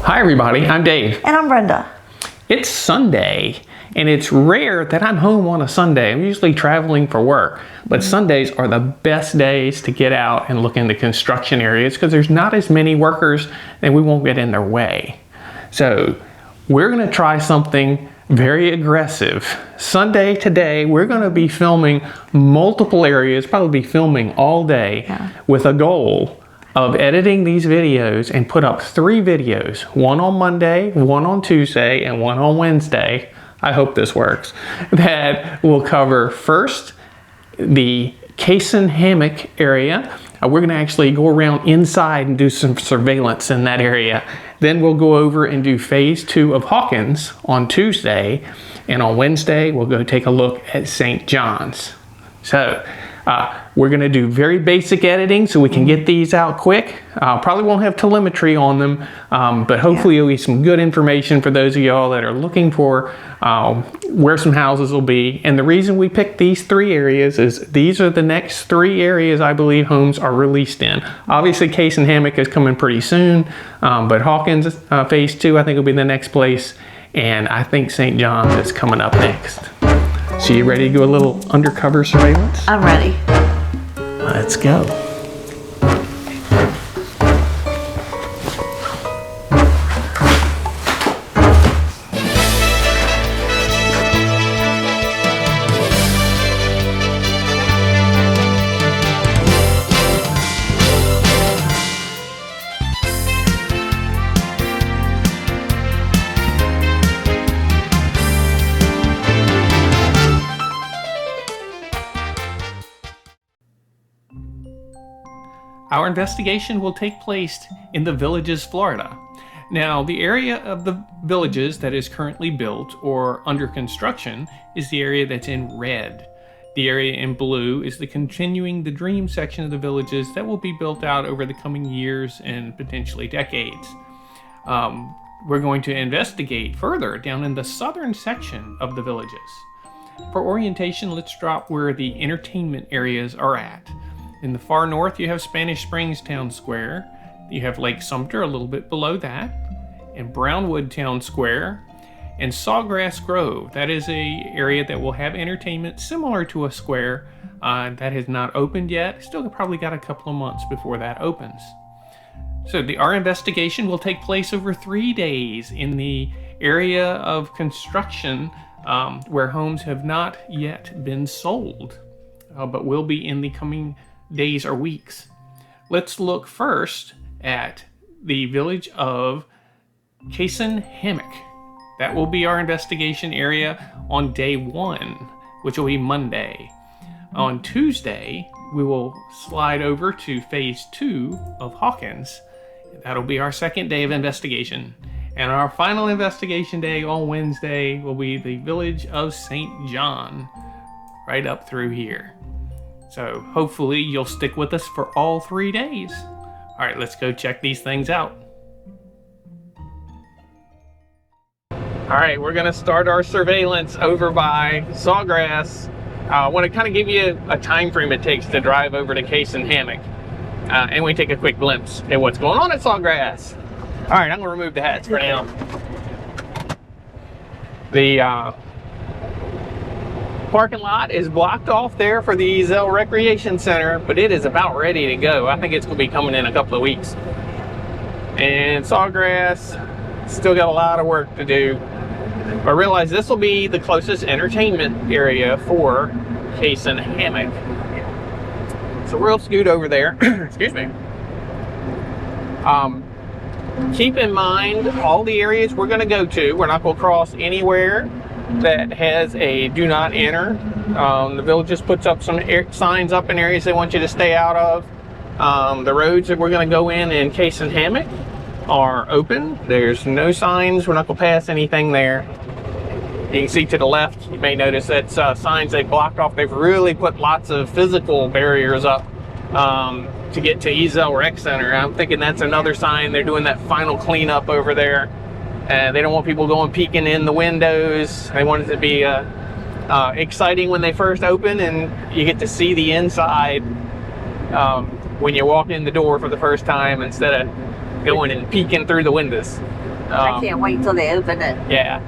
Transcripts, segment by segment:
Hi everybody, I'm Dave. And I'm Brenda. It's Sunday, and it's rare that I'm home on a Sunday. I'm usually traveling for work, but Sundays are the best days to get out and look into construction areas because there's not as many workers and we won't get in their way. So we're gonna try something very aggressive. Sunday today, we're gonna be filming multiple areas, probably be filming all day with a goal of editing these videos and put up 3 videos, one on Monday, one on Tuesday, and one on Wednesday. I hope this works. That will cover first the Cason Hammock area. We're gonna actually go around inside and do some surveillance in that area. Then we'll go over and do phase 2 of Hawkins on Tuesday. And on Wednesday, we'll go take a look at St. John's. So we're gonna do very basic editing so we can get these out quick. Probably won't have telemetry on them, but hopefully it'll be some good information for those of y'all that are looking for where some houses will be. And the reason we picked these 3 areas is these are the next 3 areas I believe homes are released in. Obviously Cason Hammock is coming pretty soon, but Hawkins phase 2 I think will be the next place, and I think St. John's is coming up next. So you ready to do a little undercover surveillance? I'm ready. Let's go. Our investigation will take place in the Villages, Florida. Now, the area of the Villages that is currently built or under construction is the area that's in red. The area in blue is the continuing the dream section of the Villages that will be built out over the coming years and potentially decades. We're going to investigate further down in the southern section of the Villages. For orientation, let's drop where the entertainment areas are at. In the far north, you have Spanish Springs Town Square. You have Lake Sumter a little bit below that, and Brownwood Town Square, and Sawgrass Grove. That is a area that will have entertainment similar to a square that has not opened yet. Still probably got a couple of months before that opens. So our investigation will take place over 3 days in the area of construction where homes have not yet been sold, but will be in the coming days or weeks. Let's look first at the village of Cason Hammock. That will be our investigation area on day 1, which will be Monday. On Tuesday, we will slide over to phase 2 of Hawkins. That'll be our second day of investigation. And our final investigation day on Wednesday will be the village of St. John, right up through here. So hopefully you'll stick with us for all 3 days. All right, let's go check these things out. All right, we're gonna start our surveillance over by Sawgrass. I want to kind of give you a time frame it takes to drive over to Cason Hammock. And we take a quick glimpse at what's going on at Sawgrass. All right, I'm gonna remove the hats for now. The parking lot is blocked off there for the Zell Recreation Center, but it is about ready to go. I think it's going to be coming in a couple of weeks. And Sawgrass still got a lot of work to do. But I realize this will be the closest entertainment area for Cason Hammock. So we'll scoot over there. Excuse me. Keep in mind all the areas we're going to go to. We're not going to cross anywhere that has a do not enter. The village just puts up some signs up in areas they want you to stay out of. The roads that we're going to go in Cason Hammock are open. There's no signs. We're not going to pass anything there. You can see to the left, you may notice that signs they've blocked off. They've really put lots of physical barriers up to get to Zell Rec Center. I'm thinking that's another sign. They're doing that final cleanup over there. They don't want people going peeking in the windows. They want it to be exciting when they first open, and you get to see the inside when you walk in the door for the first time instead of going and peeking through the windows. I can't wait till they open it. Yeah.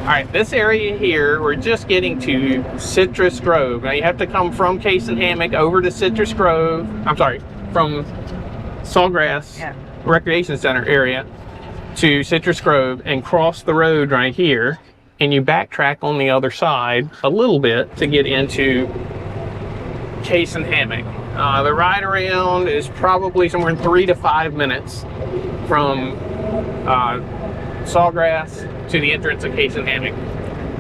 All right, this area here, we're just getting to Citrus Grove. Now you have to come from Cason Hammock over to Citrus Grove. I'm sorry, from Sawgrass Recreation Center area to Citrus Grove and cross the road right here, and you backtrack on the other side a little bit to get into Cason Hammock. The ride around is probably somewhere in 3 to 5 minutes from Sawgrass to the entrance of Cason Hammock.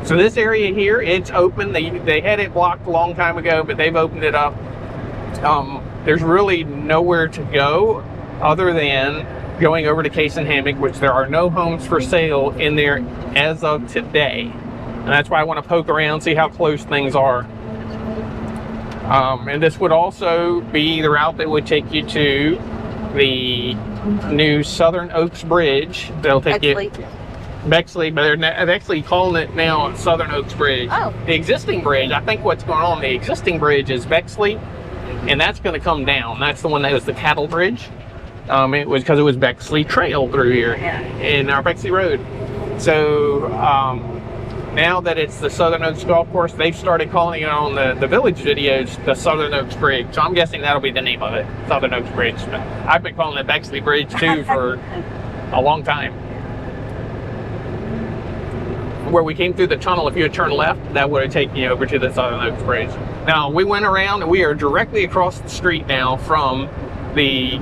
So this area here, it's open. They had it blocked a long time ago, but they've opened it up. There's really nowhere to go other than going over to Cason Hammock, which there are no homes for sale in there as of today. And that's why I want to poke around, see how close things are. And this would also be the route that would take you to the new Southern Oaks Bridge. They'll take you Bexley, but they're actually calling it now Southern Oaks Bridge. Oh. The existing bridge, I think what's going on, the existing bridge is Bexley, and that's going to come down. That's the one that was the cattle bridge. It was because it was Bexley Trail through here in our Bexley Road. So now that it's the Southern Oaks Golf Course, they've started calling it on the Village videos the Southern Oaks Bridge. So I'm guessing that'll be the name of it, Southern Oaks Bridge. But I've been calling it Bexley Bridge too for a long time. Where we came through the tunnel, if you had turned left, that would have taken you over to the Southern Oaks Bridge. Now, we went around and we are directly across the street now from the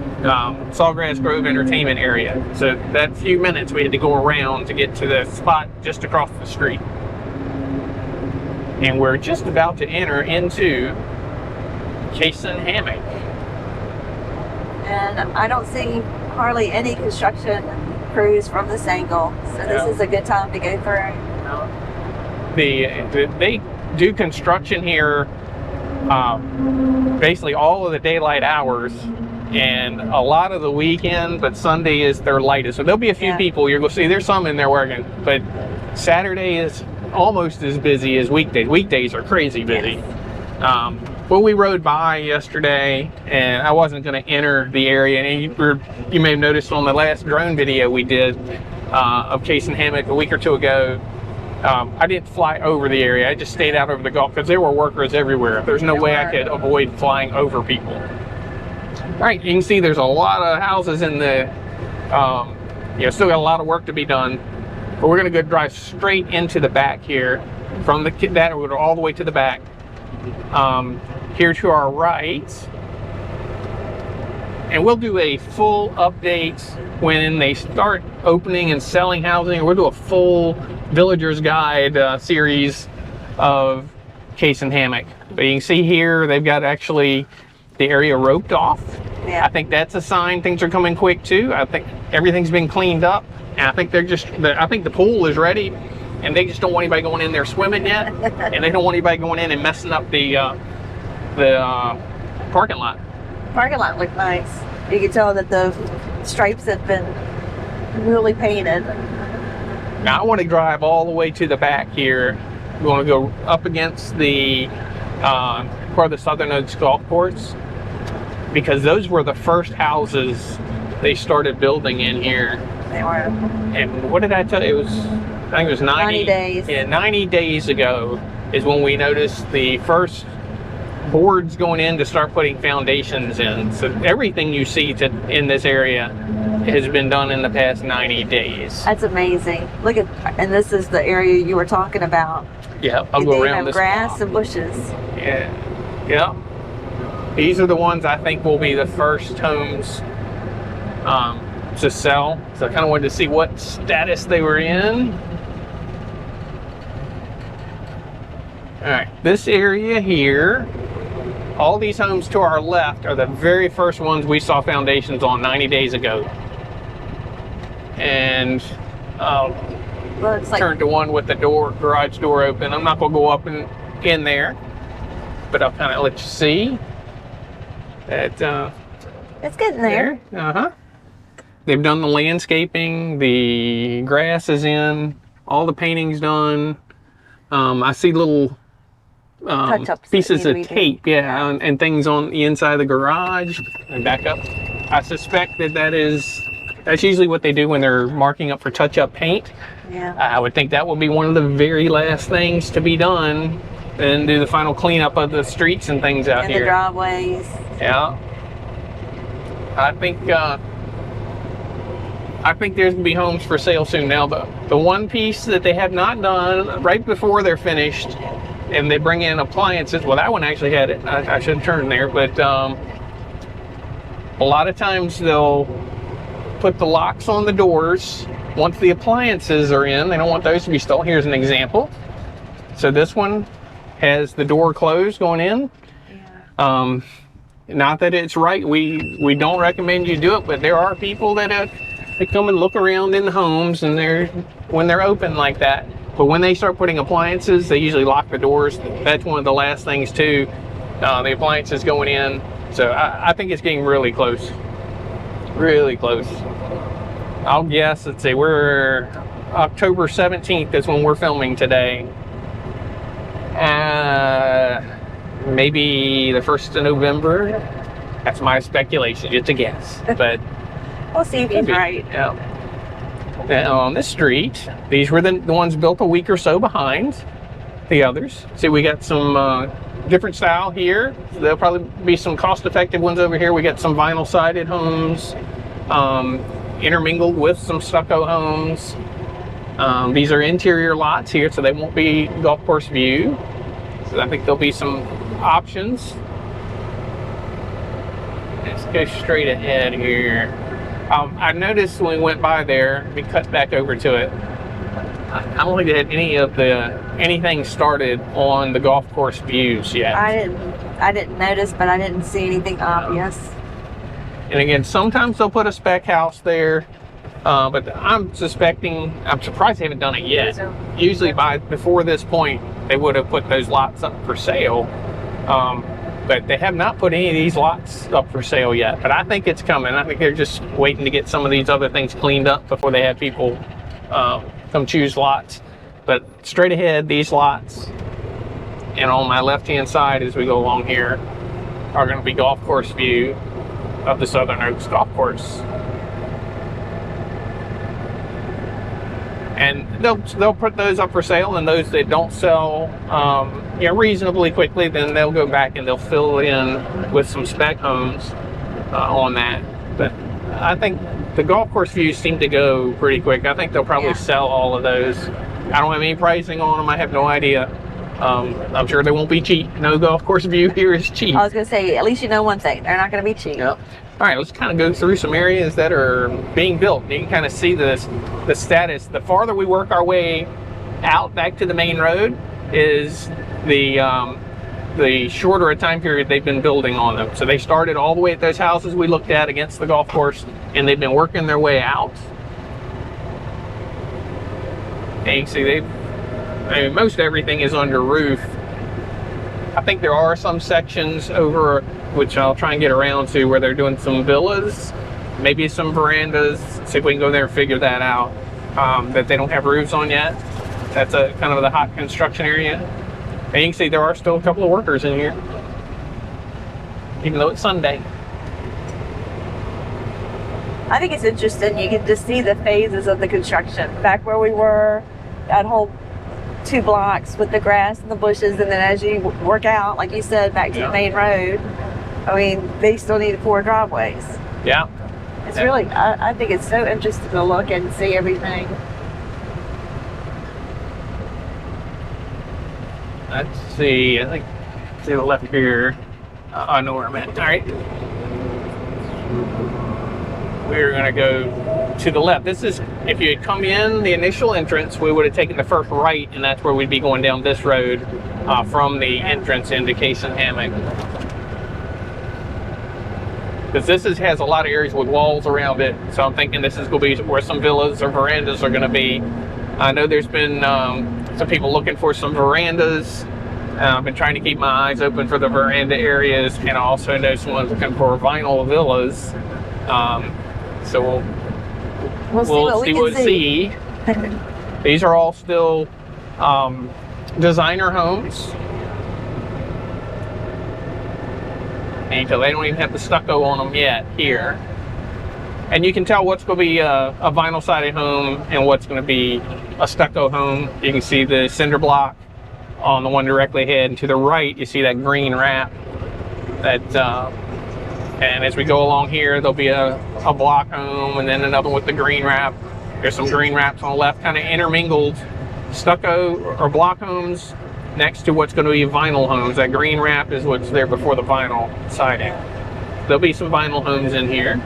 Sawgrass Grove Entertainment area. So that few minutes we had to go around to get to the spot just across the street. And we're just about to enter into Cason Hammock. And I don't see hardly any construction crews from this angle, so this is a good time to go through. They do construction here basically all of the daylight hours and a lot of the weekend, but Sunday is their lightest. So there'll be a few people you're going to see. There's some in there working, but Saturday is almost as busy as weekdays. Weekdays are crazy busy. Well, we rode by yesterday, and I wasn't going to enter the area. And you may have noticed on the last drone video we did of Cason Hammock a week or two ago, I didn't fly over the area. I just stayed out over the Gulf because there were workers everywhere. There's no way I could avoid flying over people. All right, you can see there's a lot of houses in the, still got a lot of work to be done. But we're going to go drive straight into the back here from that road all the way to the back. Here to our right, and we'll do a full update when they start opening and selling housing. We'll do a full Villager's Guide series of Cason Hammock. But you can see here they've got actually the area roped off. I think that's a sign things are coming quick too. I think everything's been cleaned up, and I think I think the pool is ready. And they just don't want anybody going in there swimming yet, and they don't want anybody going in and messing up the parking lot. Parking lot looked nice. You can tell that the stripes have been newly painted. Now I want to drive all the way to the back here. We want to go up against the part of the Southern Oaks Golf Course, because those were the first houses they started building in here. They were. And what did I tell you? I think it was 90 days. Yeah, 90 days ago is when we noticed the first boards going in to start putting foundations in. So everything you see in this area has been done in the past 90 days. That's amazing. Look at, and this is the area you were talking about. Yeah, I'll go around this. Grass and bushes. Yeah. These are the ones I think will be the first homes to sell. So I kind of wanted to see what status they were in. All right, this area here, all these homes to our left are the very first ones we saw foundations on 90 days ago. And looks like turn to one with the garage door open. I'm not gonna go up in there, but I'll kind of let you see that it's getting there. They've done the landscaping, the grass is in, all the painting's done. I see little pieces of tape, and things on the inside of the garage. And back up. I suspect that is That's usually what they do when they're marking up for touch-up paint. Yeah. I would think that will be one of the very last things to be done, and do the final cleanup of the streets and things out And here. the driveways. Yeah. I think there's gonna be homes for sale soon. Now, the one piece that they have not done right before they're finished, and they bring in appliances. Well, that one actually had it. I should turn there, but a lot of times they'll put the locks on the doors once the appliances are in. They don't want those to be stolen. Here's an example. So this one has the door closed going in. Yeah. Not that it's right. We don't recommend you do it, but there are people that they come and look around in the homes, and when they're open like that. But when they start putting appliances, they usually lock the doors. That's one of the last things too. The appliances going in. So I think it's getting really close. Really close. I'll guess, let's see, we're October 17th is when we're filming today. Maybe the 1st of November. That's my speculation, just a guess. But We'll see if he's right. yeah. Now on this street, these were the ones built a week or so behind the others. See, we got some different style here. There'll probably be some cost-effective ones over here. We got some vinyl-sided homes, intermingled with some stucco homes. These are interior lots here, so they won't be golf course view. So I think there'll be some options. Let's go straight ahead here. I noticed when we went by there, we cut back over to it. I don't think they had anything started on the golf course views yet. I didn't notice, but I didn't see anything obvious. And again, sometimes they'll put a spec house there, but I'm surprised they haven't done it yet. Usually before this point, they would have put those lots up for sale. But they have not put any of these lots up for sale yet. But I think it's coming. I think they're just waiting to get some of these other things cleaned up before they have people come choose lots. But straight ahead, these lots, and on my left-hand side as we go along here, are going to be golf course view of the Southern Oaks Golf Course. And they'll put those up for sale, and those that don't sell reasonably quickly, then they'll go back and they'll fill in with some spec homes on that. But I think the golf course views seem to go pretty quick. I think they'll probably sell all of those. I don't have any pricing on them. I have no idea. I'm sure they won't be cheap. No golf course view here is cheap. I was going to say, at least you know one thing. They're not going to be cheap. Yep. All right, let's kind of go through some areas that are being built. You can kind of see the status. The farther we work our way out back to the main road is the shorter a time period they've been building on them. So they started all the way at those houses we looked at against the golf course, and they've been working their way out. And you can see most everything is under roof. I think there are some sections over, which I'll try and get around to, where they're doing some villas, maybe some verandas. See if we can go there and figure that out, that they don't have roofs on yet. That's a kind of the hot construction area. And you can see there are still a couple of workers in here, even though it's Sunday. I think it's interesting. You can just see the phases of the construction. Back where we were, that whole 2 blocks with the grass and the bushes, and then as you work out, like you said, back to the main road, I mean, they still need 4 driveways. Yeah. It's really, I think it's so interesting to look and see everything. Let's see, I think, to the left here. I know where I'm at. All right. We're going to go to the left. This is, if you had come in the initial entrance, we would have taken the first right, and that's where we'd be going down this road from the entrance into Cason Hammock. Because this has a lot of areas with walls around it, so I'm thinking this is going to be where some villas or verandas are going to be. I know there's been some people looking for some verandas. I've been trying to keep my eyes open for the veranda areas, and I also know someone's looking for vinyl villas. So we'll see what we see. These are all still designer homes. And they don't even have the stucco on them yet here. And you can tell what's going to be a vinyl sided home and what's going to be a stucco home. You can see the cinder block on the one directly ahead, and to the right you see that green wrap. And as we go along here, there'll be a block home and then another with the green wrap. There's some green wraps on the left, kind of intermingled stucco or block homes next to what's going to be vinyl homes. That green wrap is what's there before the vinyl siding. There'll be some vinyl homes in here.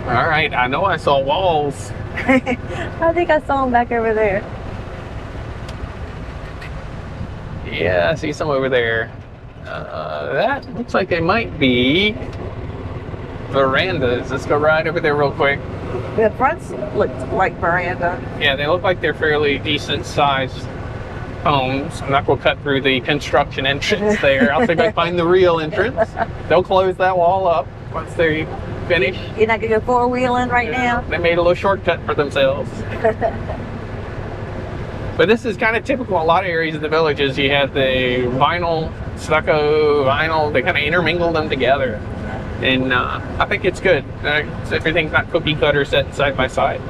All right, I know I saw walls. I think I saw them back over there. Yeah, I see some over there. That looks like they might be verandas. Let's go right over there real quick. The fronts look like veranda. Yeah, they look like they're fairly decent sized homes. I'm not going to cut through the construction entrance there. I'll see if I find the real entrance. They'll close that wall up once they finish. You're not going to go four-wheeling right now? They made a little shortcut for themselves. But this is kind of typical in a lot of areas of the villages. You have the vinyl, stucco, vinyl, they kind of intermingle them together. And I think it's good. Everything's not cookie cutter set side by side.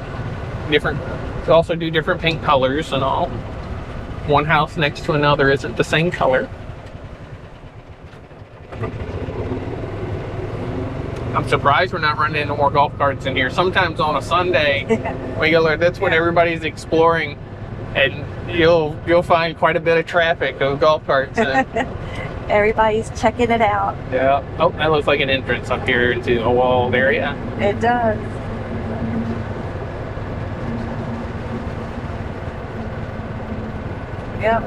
They also do different paint colors and all. One house next to another isn't the same color. I'm surprised we're not running into more golf carts in here. Sometimes on a Sunday, we go, that's when everybody's exploring. And you'll find quite a bit of traffic of golf carts. Everybody's checking it out. Yeah. Oh, that looks like an entrance up here into a walled area. It does. Yep.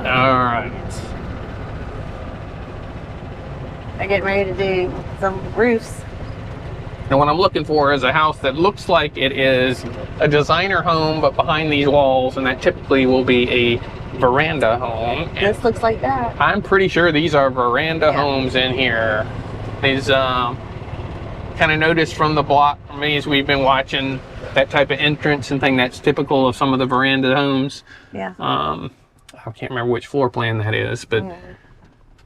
All right. They're getting ready to do some roofs. And what I'm looking for is a house that looks like it is a designer home, but behind these walls, and that typically will be a veranda home. This looks like that. I'm pretty sure these are veranda homes in here. These kind of noticed from the block for me as we've been watching that type of entrance and thing that's typical of some of the veranda homes. Yeah. I can't remember which floor plan that is, but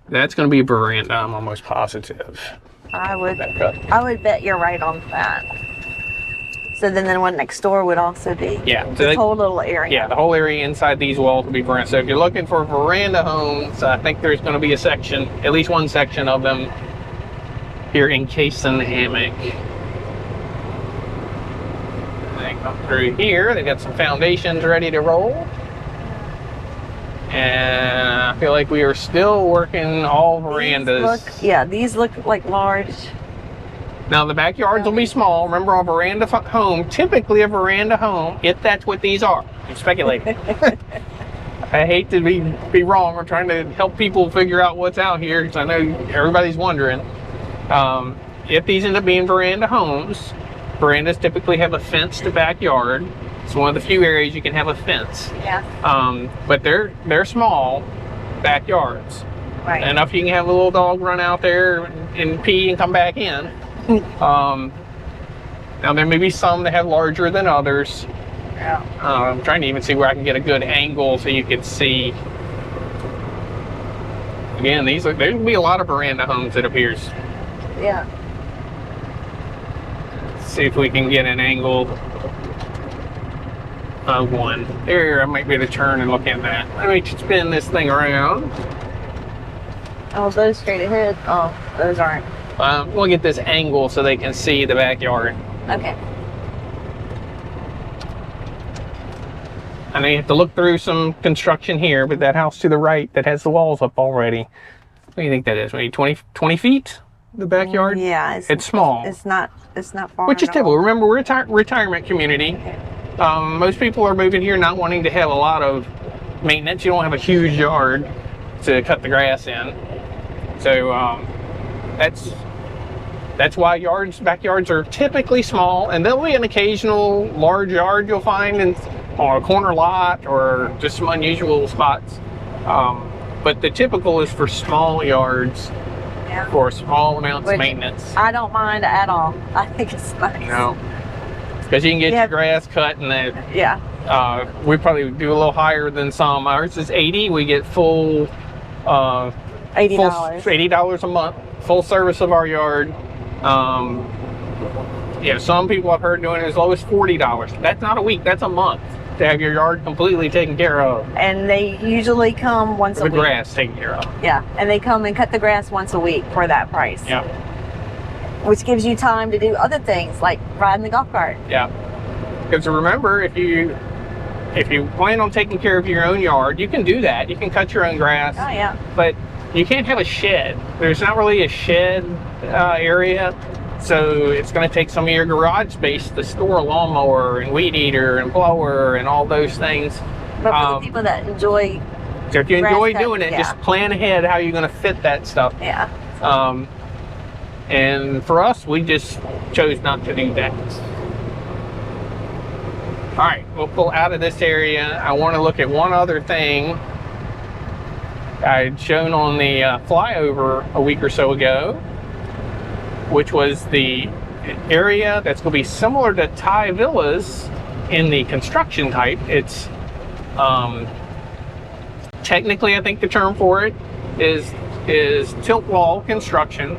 that's going to be a veranda, I'm almost positive. I would bet you're right on that. So then the one next door would also be. Yeah. So this whole little area. Yeah, the whole area inside these walls will be veranda. So if you're looking for veranda homes, I think there's going to be a section, at least one section of them here in Cason Hammock. They come through here. They got some foundations ready to roll. And I feel like we are still working all verandas. These look like large. Now the backyards will be small. Remember, a veranda home, typically a veranda home, if that's what these are. I'm speculating. I hate to be wrong. We're trying to help people figure out what's out here, because I know everybody's wondering. If these end up being veranda homes, verandas typically have a fenced backyard. It's one of the few areas you can have a fence. Yeah. But they're small backyards. Right. Enough you can have a little dog run out there and pee and come back in. Now there may be some that have larger than others. Yeah. I'm trying to even see where I can get a good angle so you can see. Again, there'll be a lot of veranda homes, it appears. Yeah. Let's see if we can get an angle of one. There, I might be able to turn and look at that. Let me spin this thing around. Oh, those straight ahead. Oh, those aren't. We'll get this angle so they can see the backyard. Okay. I know you have to look through some construction here, but that house to the right that has the walls up already. What do you think that is? Maybe 20 feet? The backyard? Yeah. It's small. It's not far. Which is typical. Remember, we're a retirement community. Okay. Most people are moving here not wanting to have a lot of maintenance. You don't have a huge yard to cut the grass in. So that's why backyards are typically small, and there'll be an occasional large yard you'll find on a corner lot or just some unusual spots. But the typical is for small yards, for small amounts of maintenance. I don't mind at all. I think it's nice. No. Because you can get your grass cut and that. Yeah. We probably do a little higher than some. Ours is 80. We get full $80. $80 a month, full service of our yard. Yeah, some people I've heard doing as low as $40. That's not a week, that's a month to have your yard completely taken care of. And they usually come once a week. The grass taken care of. Yeah, and they come and cut the grass once a week for that price. Yeah. Which gives you time to do other things like riding the golf cart. Yeah. Because remember, if you plan on taking care of your own yard, you can do that. You can cut your own grass. Oh yeah. But you can't have a shed. There's not really a shed area. So it's going to take some of your garage space to store a lawnmower and weed eater and blower and all those things. But for the people that enjoy, so if you enjoy doing it, yeah, just plan ahead how you're going to fit that stuff. Yeah. And for us, we just chose not to do that. All right, we'll pull out of this area. I want to look at one other thing I had shown on the flyover a week or so ago, which was the area that's going to be similar to Thai villas in the construction type. It's technically, I think the term for it is tilt wall construction.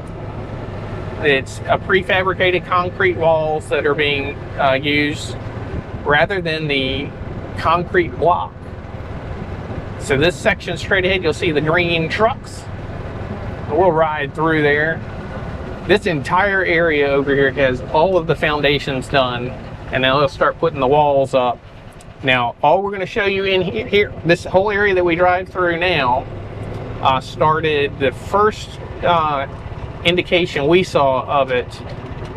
It's a prefabricated concrete walls that are being used rather than the concrete block. So this section straight ahead, you'll see the green trucks. We'll ride through there. This entire area over here has all of the foundations done, and now they'll start putting the walls up. Now, all we're going to show you in here, this whole area that we drive through now, started the first indication we saw of it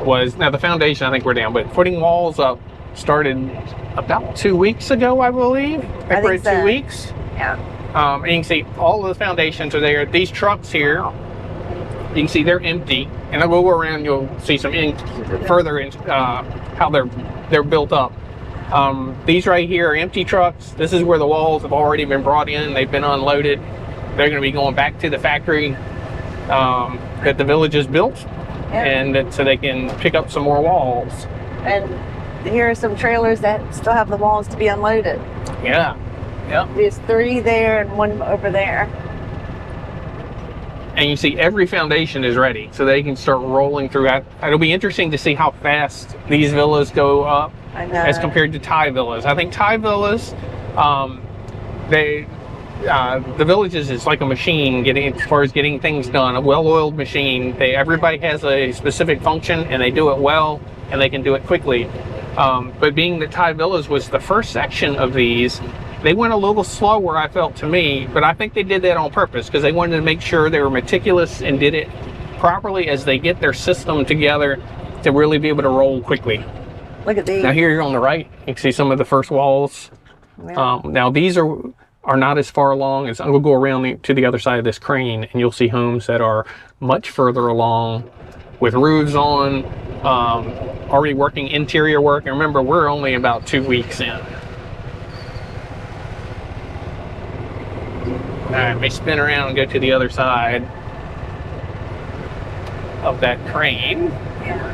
was, now the foundation I think we're down, but putting walls up started about 2 weeks ago, I believe. I think we're at so. 2 weeks. Yeah. And you can see all of the foundations are there. These trucks here, you can see they're empty, and I'll go around. You'll see some further how they're built up. These right here are empty trucks. This is where the walls have already been brought in. They've been unloaded. They're going to be going back to the factory that the village has built, and so they can pick up some more walls. And here are some trailers that still have the walls to be unloaded. Yeah. Yep. There's 3 there and 1 over there. And you see every foundation is ready, so they can start rolling through. It'll be interesting to see how fast these villas go up as compared to Thai villas. I think Thai villas, the villages is like a machine as far as getting things done, a well-oiled machine. Everybody has a specific function, and they do it well, and they can do it quickly. But being that Thai villas was the first section of these, they went a little slower, I felt, to me, but I think they did that on purpose because they wanted to make sure they were meticulous and did it properly as they get their system together to really be able to roll quickly. Look at these. Now here on the right, you can see some of the first walls. Yeah. Now these are not as far along as, I'm going to go around to the other side of this crane, and you'll see homes that are much further along with roofs on, already working interior work. And remember, we're only about 2 weeks in. All right, let me spin around and go to the other side of that crane. Yeah.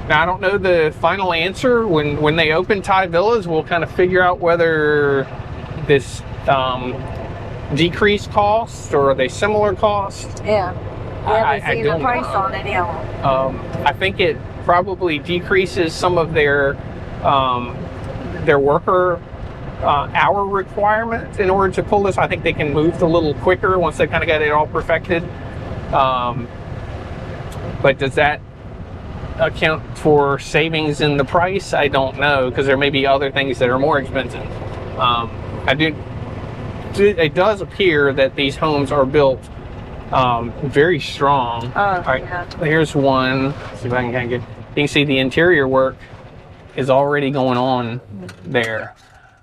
Now, I don't know the final answer. When they open Thai villas, we'll kind of figure out whether this decreased cost or are they similar cost. Yeah. We haven't seen the price on any of them. I think it probably decreases some of their worker hour requirement in order to pull this. I think they can move a little quicker once they kind of got it all perfected. But does that account for savings in the price? I don't know, because there may be other things that are more expensive. It does appear that these homes are built very strong. All right, here's one. Let's see if I can kind of get. You can see the interior work is already going on there.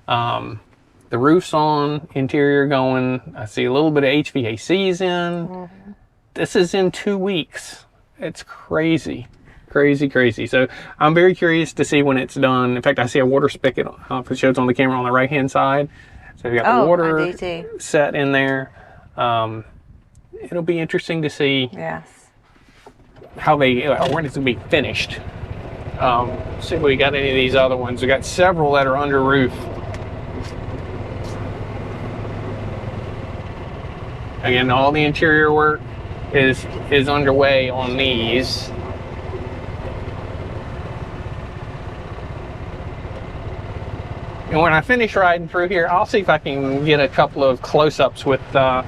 The roof's on, interior going. I see a little bit of HVAC's in. Mm-hmm. This is in 2 weeks. It's crazy. Crazy. So I'm very curious to see when it's done. In fact, I see a water spigot, if it shows on the camera, on the right hand side. So we've got the water set in there. It'll be interesting to see how when it's going to be finished. See if we got any of these other ones. We got several that are under roof. Again, all the interior work is underway on these. And when I finish riding through here, I'll see if I can get a couple of close-ups with, I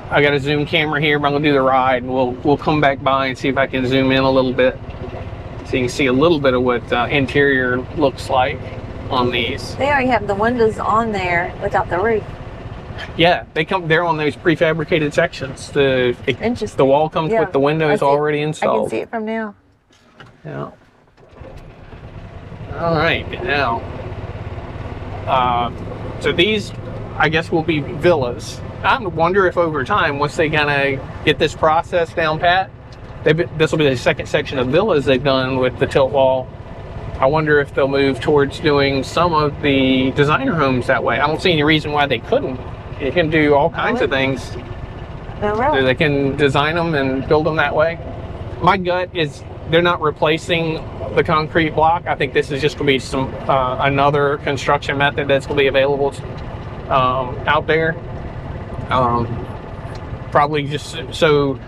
got a zoom camera here, but I'm gonna do the ride, and we'll come back by and see if I can zoom in a little bit, so you can see a little bit of what interior looks like on these. They already have the windows on there without the roof. Yeah, they're on those prefabricated sections. The wall comes with the windows already installed. I can see it from now. Yeah. All right, now. So these, I guess, will be villas. I wonder if over time, once they kind of get this process down pat, this will be the second section of villas they've done with the tilt wall. I wonder if they'll move towards doing some of the designer homes that way. I don't see any reason why they couldn't. You can do all kinds of things. No, really. They can design them and build them that way. My gut is they're not replacing the concrete block. I think this is just going to be some another construction method that's going to be available out there. Probably just so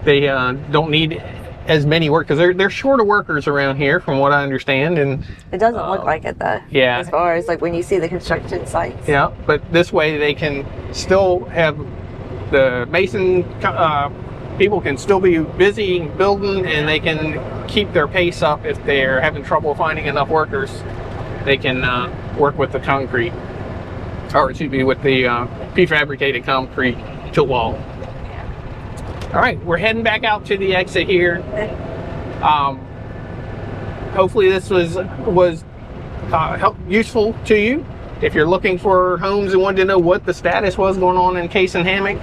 they don't need as many work, because they're shorter workers around here, from what I understand. And it doesn't look like it though. Yeah. As far as like when you see the construction sites. Yeah, but this way they can still have the mason people can still be busy building, and they can keep their pace up. If they're having trouble finding enough workers, they can work with the concrete, or excuse me, with the prefabricated concrete tilt wall. All right, we're heading back out to the exit here. Hopefully this was useful to you. If you're looking for homes and wanted to know what the status was going on in Cason Hammock.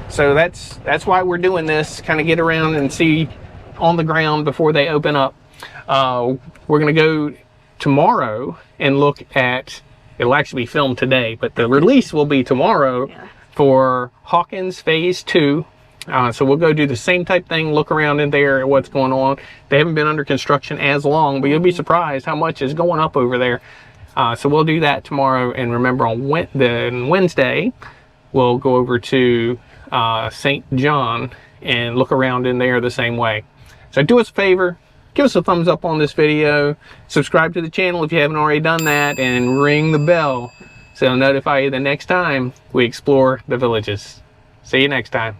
So that's why we're doing this, kind of get around and see on the ground before they open up. We're gonna go tomorrow and look at, it'll actually be filmed today, but the release will be tomorrow for Hawkins Phase 2. So we'll go do the same type thing, look around in there at what's going on. They haven't been under construction as long, but you'll be surprised how much is going up over there. So we'll do that tomorrow. And remember, on Wednesday, we'll go over to St. John and look around in there the same way. So do us a favor, give us a thumbs up on this video, subscribe to the channel if you haven't already done that, and ring the bell so it'll notify you the next time we explore the villages. See you next time.